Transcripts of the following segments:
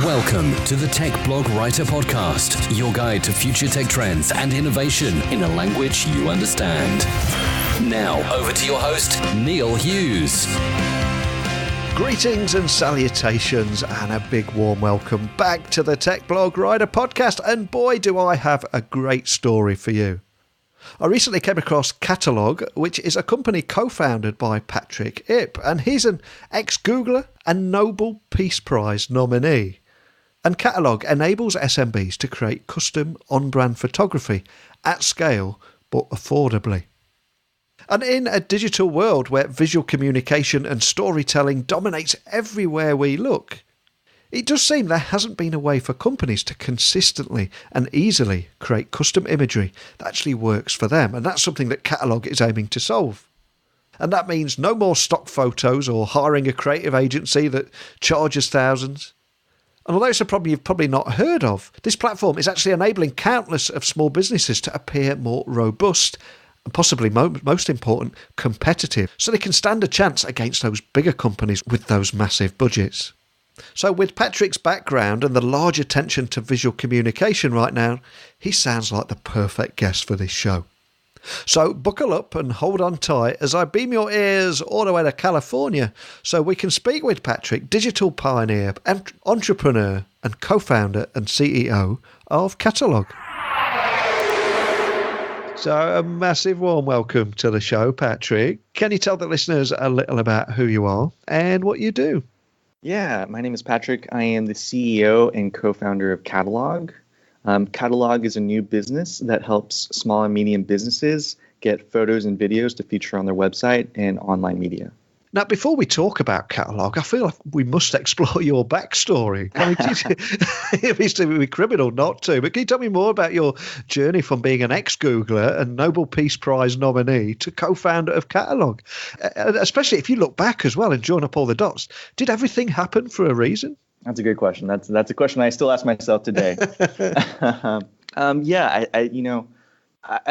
Welcome to the Tech Blog Writer Podcast, your guide to future tech trends and innovation in a language you understand. Now, over to your host, Neil Hughes. Greetings and salutations and a big warm welcome back to the Tech Blog Writer Podcast, and boy do I have a great story for you. I recently came across Catalog, which is a company co-founded by Patrick Ip, and he's an ex-Googler and Nobel Peace Prize nominee. And Catalog enables SMBs to create custom on-brand photography at scale but affordably. And in a digital world where visual communication and storytelling dominates everywhere we look, it does seem there hasn't been a way for companies to consistently and easily create custom imagery that actually works for them, and that's something that Catalog is aiming to solve. And that means no more stock photos or hiring a creative agency that charges thousands. And although it's a problem you've probably not heard of, this platform is actually enabling countless of small businesses to appear more robust and possibly most important, competitive, so they can stand a chance against those bigger companies with those massive budgets. So with Patrick's background and the large attention to visual communication right now, he sounds like the perfect guest for this show. So buckle up and hold on tight as I beam your ears all the way to California so we can speak with Patrick, digital pioneer, entrepreneur and co-founder and CEO of Catalog. So a massive warm welcome to the show, Patrick. Can you tell the listeners a little about who you are and what you do? Yeah, my name is Patrick. I am the CEO and co-founder of Catalog. Catalog is a new business that helps small and medium businesses get photos and videos to feature on their website and online media. Now, before we talk about Catalog, I feel like we must explore your backstory. I mean, it would be criminal not to, but can you tell me more about your journey from being an ex-Googler and Nobel Peace Prize nominee to co-founder of Catalog? Especially if you look back as well and join up all the dots. Did everything happen for a reason? That's a good question. That's a question I still ask myself today. I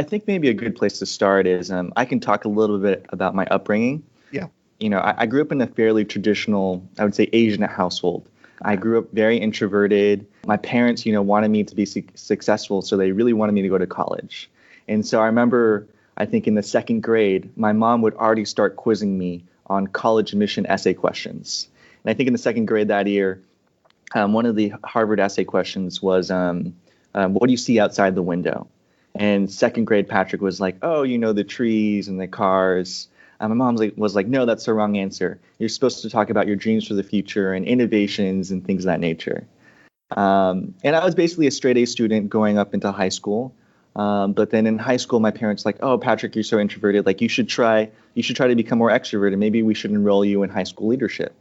think maybe a good place to start is I can talk a little bit about my upbringing. Yeah. I grew up in a fairly traditional, I would say, Asian household. I grew up very introverted. My parents, wanted me to be successful, so they really wanted me to go to college. And so I remember, I think in the second grade, my mom would already start quizzing me on college admission essay questions. And I think in the second grade that year, one of the Harvard essay questions was, what do you see outside the window? And second grade Patrick was like, oh, the trees and the cars. My mom was like, no, that's the wrong answer. You're supposed to talk about your dreams for the future and innovations and things of that nature. And I was basically a straight A student going up into high school. But then in high school, my parents like, oh, Patrick, you're so introverted. Like you should try to become more extroverted. Maybe we should enroll you in high school leadership.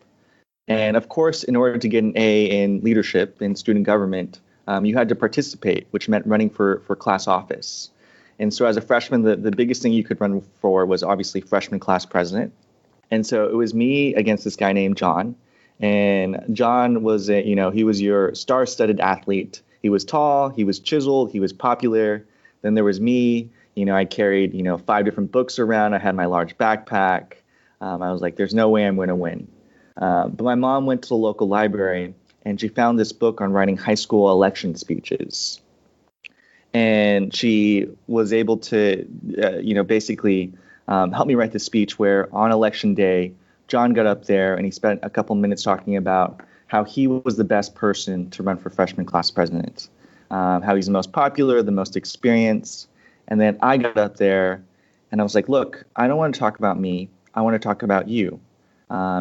And of course, in order to get an A in leadership in student government, you had to participate, which meant running for class office. And so as a freshman, the biggest thing you could run for was obviously freshman class president. And so it was me against this guy named John. And John was, he was your star-studded athlete. He was tall, he was chiseled, he was popular. Then there was me. I carried, 5 different books around. I had my large backpack. I was like, there's no way I'm going to win. But my mom went to the local library and she found this book on writing high school election speeches. And she was able to, basically help me write the speech where on election day, John got up there and he spent a couple minutes talking about how he was the best person to run for freshman class president, how he's the most popular, the most experienced. And then I got up there and I was like, look, I don't want to talk about me. I want to talk about you.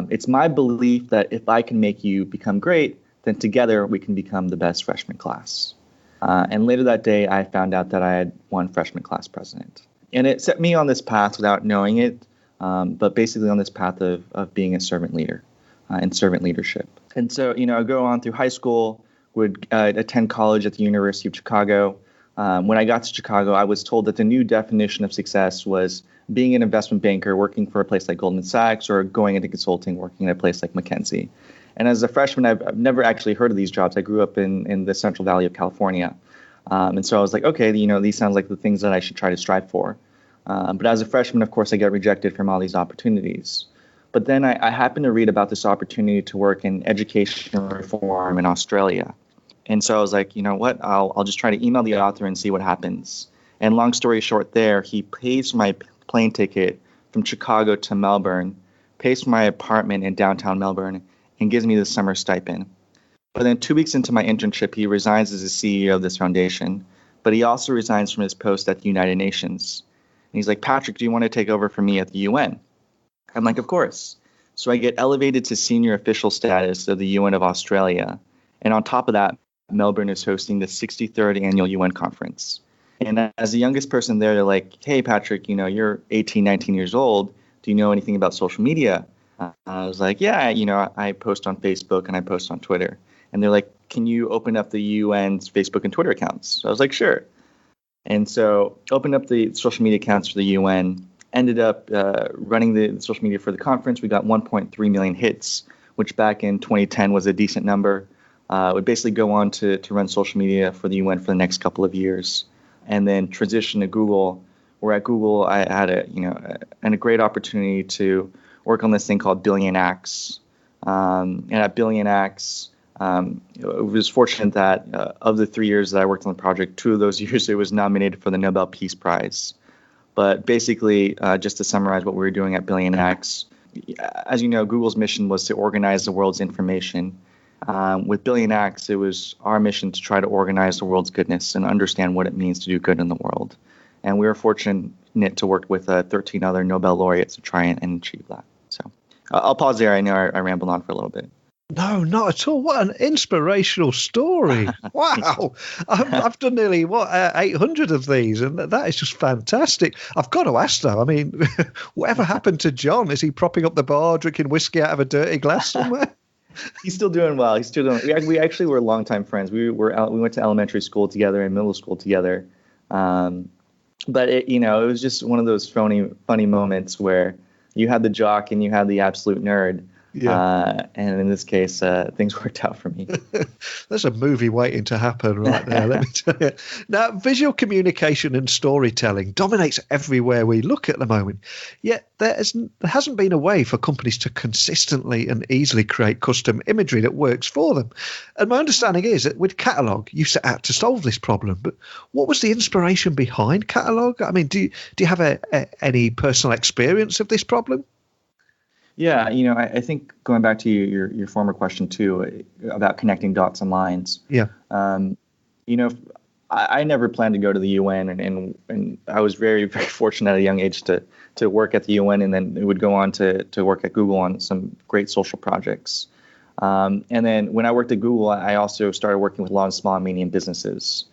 It's my belief that if I can make you become great, then together we can become the best freshman class. And later that day, I found out that I had won freshman class president. And it set me on this path without knowing it, but basically on this path of being a servant leader and servant leadership. And so, I go on through high school, would attend college at the University of Chicago. When I got to Chicago, I was told that the new definition of success was being an investment banker, working for a place like Goldman Sachs, or going into consulting, working at a place like McKinsey. And as a freshman, I've never actually heard of these jobs. I grew up in the Central Valley of California. And so I was like, okay, these sound like the things that I should try to strive for. But as a freshman, of course, I got rejected from all these opportunities. But then I happened to read about this opportunity to work in education reform in Australia. And so I was like, you know what, I'll just try to email the author and see what happens. And long story short there, he pays for my plane ticket from Chicago to Melbourne, pays for my apartment in downtown Melbourne, and gives me the summer stipend. But then 2 weeks into my internship, he resigns as the CEO of this foundation. But he also resigns from his post at the United Nations. And he's like, Patrick, do you want to take over for me at the UN? I'm like, of course. So I get elevated to senior official status of the UN of Australia. And on top of that, Melbourne is hosting the 63rd annual UN conference. And as the youngest person there, they're like, hey, Patrick, you know, you're 18, 19 years old. Do you know anything about social media? I was like, yeah, you know, I post on Facebook and I post on Twitter. And they're like, can you open up the UN's Facebook and Twitter accounts? So I was like, sure. And so opened up the social media accounts for the UN, ended up running the social media for the conference. We got 1.3 million hits, which back in 2010 was a decent number. Would basically go on to run social media for the UN for the next couple of years, and then transition to Google. Where at Google, I had a great opportunity to work on this thing called Billion Acts. And at Billion Acts, it was fortunate that of the 3 years that I worked on the project, 2 of those years it was nominated for the Nobel Peace Prize. But basically, just to summarize what we were doing at Billion Acts, as you know, Google's mission was to organize the world's information. With Billion Acts, it was our mission to try to organize the world's goodness and understand what it means to do good in the world. And we were fortunate to work with 13 other Nobel Laureates to try and achieve that. So I'll pause there. I know I rambled on for a little bit. No, not at all. What an inspirational story. Wow. I've done nearly, 800 of these, and that is just fantastic. I've got to ask, though, I mean, whatever happened to John? Is he propping up the bar, drinking whiskey out of a dirty glass somewhere? He's still doing well. He's still doing. We actually were longtime friends. We went to elementary school together and middle school together. But it was just one of those funny moments where you had the jock and you had the absolute nerd. Yeah. And in this case, things worked out for me. There's a movie waiting to happen right there, let me tell you. Now, visual communication and storytelling dominates everywhere we look at the moment. Yet there hasn't been a way for companies to consistently and easily create custom imagery that works for them. And my understanding is that with Catalog, you set out to solve this problem. But what was the inspiration behind Catalog? I mean, do you have any personal experience of this problem? Yeah, I think going back to your former question too about connecting dots and lines. Yeah. I never planned to go to the UN, and I was very, very fortunate at a young age to work at the UN, and then would go on to work at Google on some great social projects. And then when I worked at Google, I also started working with a lot of small and medium businesses.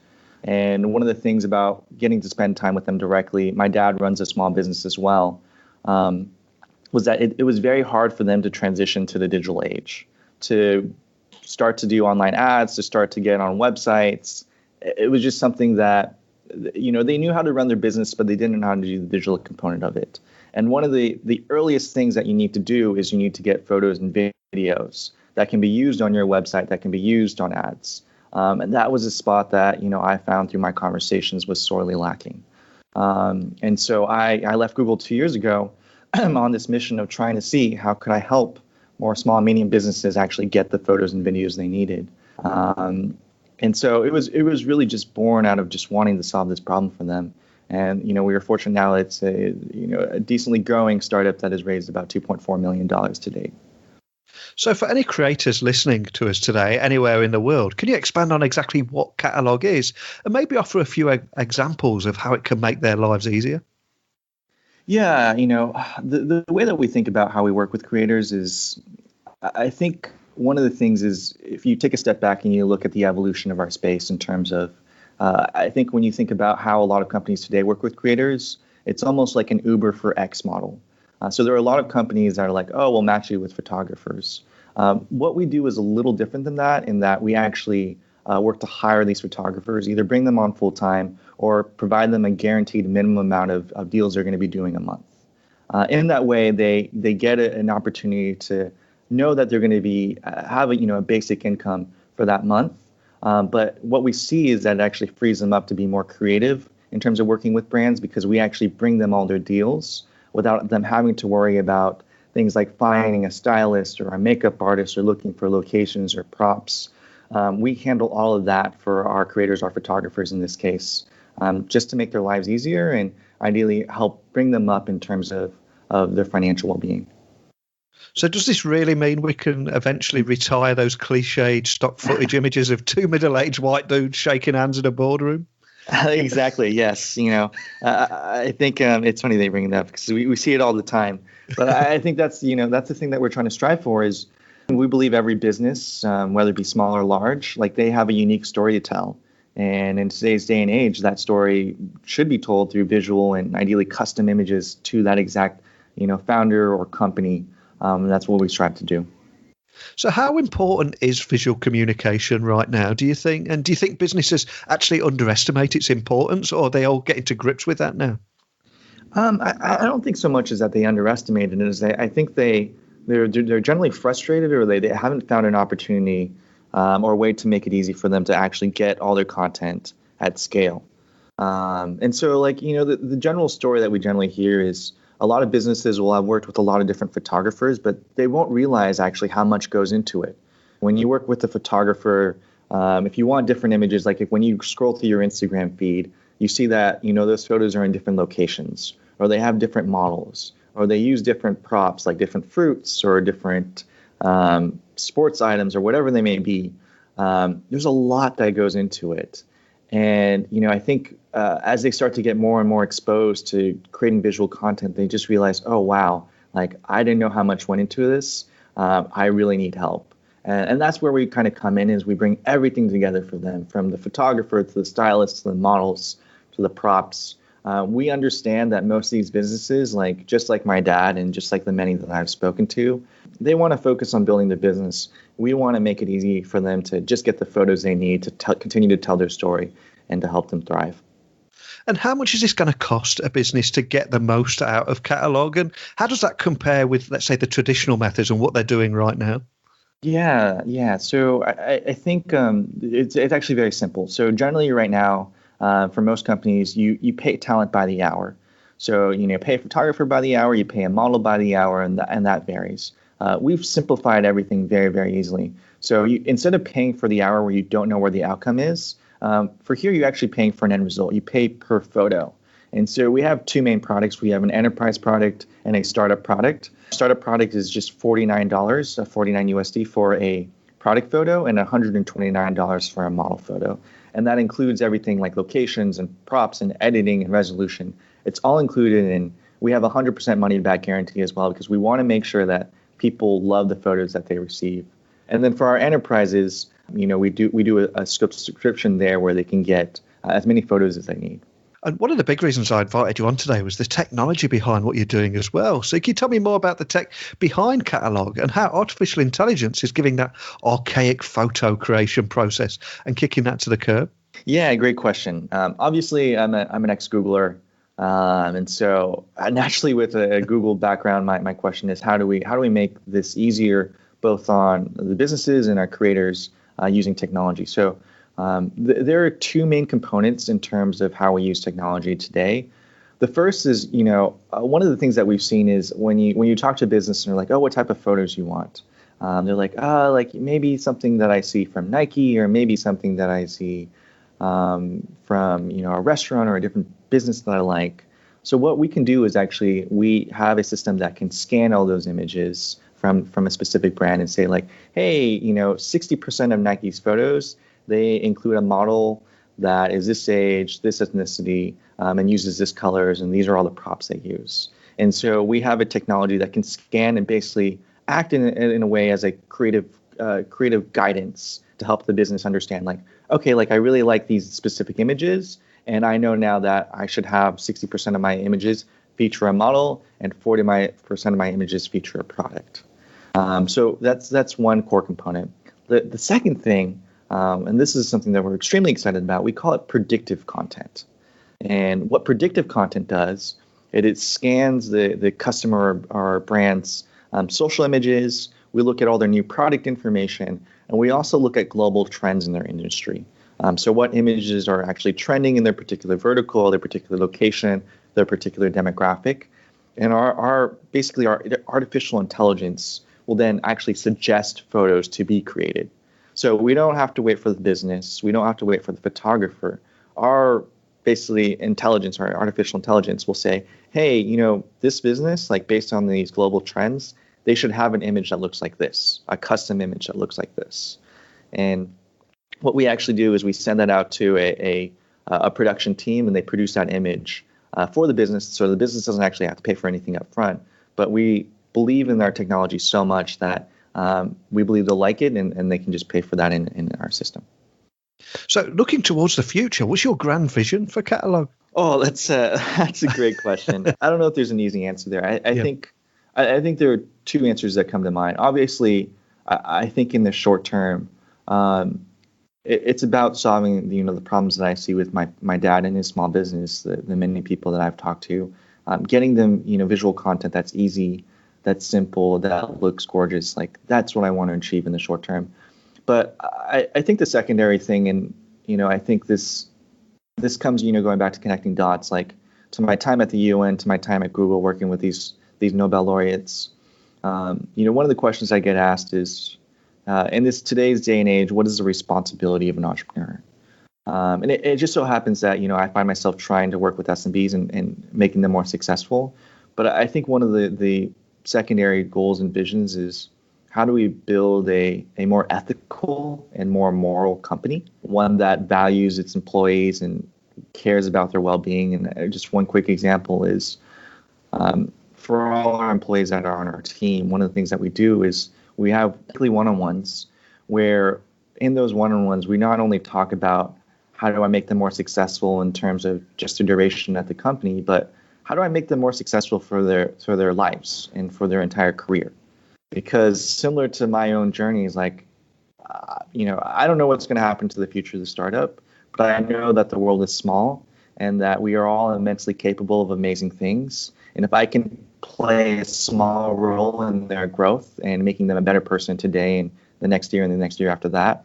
And one of the things about getting to spend time with them directly, my dad runs a small business as well. Was that it was very hard for them to transition to the digital age, to start to do online ads, to start to get on websites. It was just something that, they knew how to run their business, but they didn't know how to do the digital component of it. And one of the earliest things that you need to do is you need to get photos and videos that can be used on your website, that can be used on ads. And that was a spot that, I found through my conversations was sorely lacking. And so I left Google 2 years ago. I'm on this mission of trying to see how could I help more small and medium businesses actually get the photos and videos they needed. And so it was really just born out of just wanting to solve this problem for them. And, we were fortunate now it's a decently growing startup that has raised about $2.4 million to date. So for any creators listening to us today, anywhere in the world, can you expand on exactly what Catalog is and maybe offer a few examples of how it can make their lives easier? Yeah, the way that we think about how we work with creators is, I think one of the things is if you take a step back and you look at the evolution of our space in terms of, I think when you think about how a lot of companies today work with creators, it's almost like an Uber for X model. So there are a lot of companies that are like, oh, we'll match you with photographers. What we do is a little different than that in that we actually work to hire these photographers, either bring them on full time or provide them a guaranteed minimum amount of deals they're going to be doing a month. In that way, they get an opportunity to know that they're going to be have a basic income for that month. But what we see is that it actually frees them up to be more creative in terms of working with brands because we actually bring them all their deals without them having to worry about things like finding a stylist or a makeup artist or looking for locations or props. We handle all of that for our creators, our photographers in this case, just to make their lives easier and ideally help bring them up in terms of their financial well-being. So does this really mean we can eventually retire those cliched stock footage images of two middle-aged white dudes shaking hands in a boardroom? Exactly. Yes. I think it's funny they bring it up because we see it all the time. But I think that's the thing that we're trying to strive for is we believe every business, whether it be small or large, like they have a unique story to tell. And in today's day and age, that story should be told through visual and ideally custom images to that exact, founder or company. That's what we strive to do. So how important is visual communication right now, do you think? And do you think businesses actually underestimate its importance, or are they all getting to grips with that now? I don't think so much as that they underestimate it. I think they're generally frustrated, or they haven't found an opportunity or a way to make it easy for them to actually get all their content at scale. And so, the general story that we generally hear is a lot of businesses will have worked with a lot of different photographers, but they won't realize actually how much goes into it. When you work with a photographer, if you want different images, like when you scroll through your Instagram feed, you see that, those photos are in different locations, or they have different models, or they use different props, like different fruits or different sports items or whatever they may be. There's a lot that goes into it. And, I think as they start to get more and more exposed to creating visual content, they just realize, oh, wow, like I didn't know how much went into this. I really need help. And that's where we kind of come in, is we bring everything together for them, from the photographer to the stylist to the models to the props. We understand that most of these businesses, just like my dad and just like the many that I've spoken to, they want to focus on building their business. We want to make it easy for them to just get the photos they need to continue to tell their story and to help them thrive. And how much is this going to cost a business to get the most out of catalog? And how does that compare with, let's say, the traditional methods and what they're doing right now? Yeah. So I think it's actually very simple. So generally right now, for most companies, you pay talent by the hour. So, pay a photographer by the hour, you pay a model by the hour, and that varies. We've simplified everything very, very easily. So instead of paying for the hour where you don't know where the outcome is, for here, you're actually paying for an end result. You pay per photo. And so we have two main products. We have an enterprise product and a startup product. Startup product is just $49, 49 USD for a product photo and $129 for a model photo. And that includes everything like locations and props and editing and resolution. It's all included, and we have 100% money back guarantee as well, because we want to make sure that people love the photos that they receive. And then for our enterprises, we do a subscription there where they can get as many photos as they need. And one of the big reasons I invited you on today was the technology behind what you're doing as well. So can you tell me more about the tech behind Catalog and how artificial intelligence is giving that archaic photo creation process and kicking that to the curb? Yeah, great question. Obviously, I'm an ex-Googler. And so naturally with a Google background, my question is how do we make this easier both on the businesses and our creators using technology? So there are two main components in terms of how we use technology today. The first is, one of the things that we've seen is when you talk to a business and they're like, oh, what type of photos you want? They're like, like maybe something that I see from Nike, or maybe something that I see from a restaurant or a different business that I like. So what we can do is actually we have a system that can scan all those images from a specific brand and say like, hey, 60% of Nike's photos, they include a model that is this age, this ethnicity, and uses this colors, and these are all the props they use. And so we have a technology that can scan and basically act in a way as a creative guidance to help the business understand, like, okay, like I really like these specific images, and I know now that I should have 60% of my images feature a model and 40% of my images feature a product. So that's one core component. The second thing, and this is something that we're extremely excited about, we call it predictive content. And what predictive content does, it scans the customer or brand's social images. We look at all their new product information, and we also look at global trends in their industry. So what images are actually trending in their particular vertical, their particular location, their particular demographic. And our artificial intelligence will then actually suggest photos to be created. So we don't have to wait for the business. We don't have to wait for the photographer. Our intelligence, our artificial intelligence will say, hey, this business, like based on these global trends, they should have an image that looks like this, a custom image that looks like this. And what we actually do is we send that out to a production team, and they produce that image for the business. So the business doesn't actually have to pay for anything up front. But we believe in our technology so much that we believe they'll like it, and they can just pay for that in our system. So looking towards the future, what's your grand vision for Catalog? Oh, that's a great question. I don't know if there's an easy answer there. I think there are two answers that come to mind. Obviously, I think in the short term, it's about solving the problems that I see with my dad and his small business, the many people that I've talked to, getting them visual content that's easy, that's simple, that looks gorgeous. Like that's what I want to achieve in the short term. But I think the secondary thing, and I think this comes going back to connecting dots, like to my time at the UN, to my time at Google, working with these Nobel laureates. One of the questions I get asked is, in today's day and age, what is the responsibility of an entrepreneur? And it just so happens that I find myself trying to work with SMBs and making them more successful. But I think one of the secondary goals and visions is, how do we build a more ethical and more moral company, one that values its employees and cares about their well-being? And just one quick example is, for all our employees that are on our team, one of the things that we do is we have weekly one-on-ones where in those one-on-ones, we not only talk about how do I make them more successful in terms of just the duration at the company, but how do I make them more successful for their lives and for their entire career? Because similar to my own journeys, like, I don't know what's going to happen to the future of the startup, but I know that the world is small and that we are all immensely capable of amazing things. And if I can play a small role in their growth and making them a better person today and the next year and the next year after that,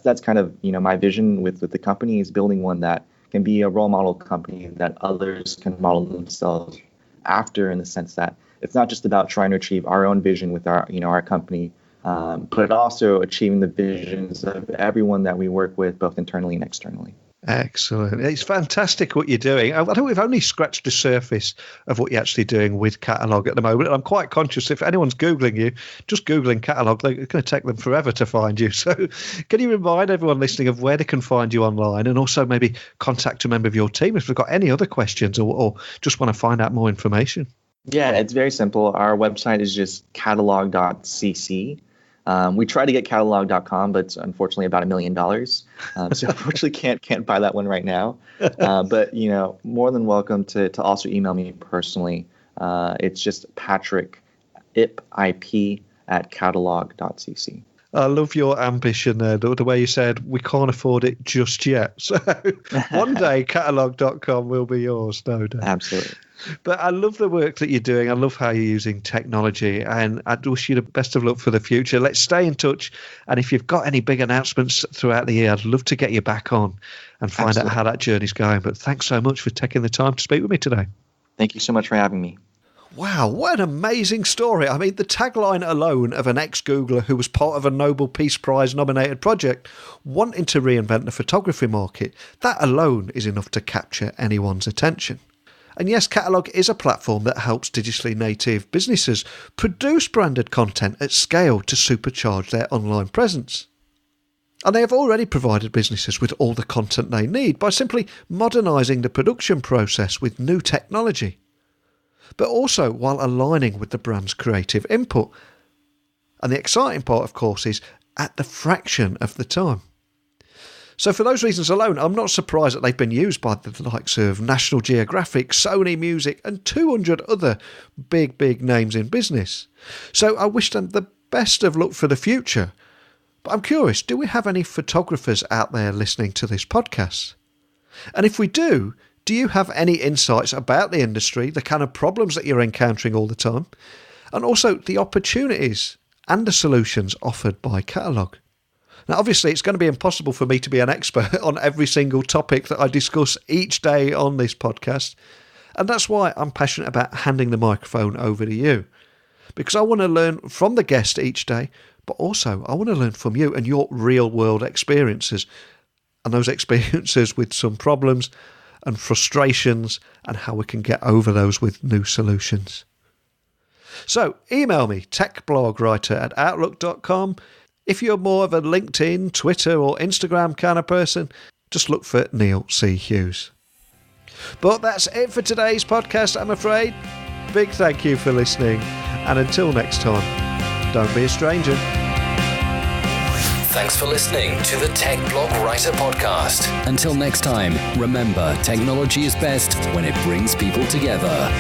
that's kind of, my vision with the company, is building one that can be a role model company that others can model themselves after, in the sense that it's not just about trying to achieve our own vision with our company, but also achieving the visions of everyone that we work with, both internally and externally. Excellent. It's fantastic what you're doing. I think we've only scratched the surface of what you're actually doing with Catalog at the moment. And I'm quite conscious, if anyone's Googling you, just Googling Catalog, it's going to take them forever to find you. So can you remind everyone listening of where they can find you online, and also maybe contact a member of your team if they've got any other questions or just want to find out more information? Yeah, it's very simple. Our website is just catalog.cc. We try to get catalog.com, but it's unfortunately about $1 million. So unfortunately can't buy that one right now. But more than welcome to also email me personally. It's just Patrick, IP at catalog.cc. I love your ambition there, the way you said we can't afford it just yet. So one day catalog.com will be yours, no doubt. Absolutely. But I love the work that you're doing. I love how you're using technology, and I wish you the best of luck for the future. Let's stay in touch. And if you've got any big announcements throughout the year, I'd love to get you back on and find out how that journey's going. But thanks so much for taking the time to speak with me today. Thank you so much for having me. Wow, what an amazing story. I mean, the tagline alone of an ex-Googler who was part of a Nobel Peace Prize nominated project wanting to reinvent the photography market, that alone is enough to capture anyone's attention. And yes, Catalog is a platform that helps digitally native businesses produce branded content at scale to supercharge their online presence. And they have already provided businesses with all the content they need by simply modernising the production process with new technology, but also while aligning with the brand's creative input. And the exciting part, of course, is at the fraction of the time. So for those reasons alone, I'm not surprised that they've been used by the likes of National Geographic, Sony Music and 200 other big names in business. So I wish them the best of luck for the future. But I'm curious, do we have any photographers out there listening to this podcast? And if we do you have any insights about the industry, the kind of problems that you're encountering all the time, and also the opportunities and the solutions offered by Catalog? Now, obviously, it's going to be impossible for me to be an expert on every single topic that I discuss each day on this podcast. And that's why I'm passionate about handing the microphone over to you. Because I want to learn from the guest each day, but also I want to learn from you and your real world experiences. And those experiences with some problems and frustrations and how we can get over those with new solutions. So email me, techblogwriter@outlook.com. If you're more of a LinkedIn, Twitter or Instagram kind of person, just look for Neil C. Hughes. But that's it for today's podcast, I'm afraid. Big thank you for listening. And until next time, don't be a stranger. Thanks for listening to the Tech Blog Writer Podcast. Until next time, remember, technology is best when it brings people together.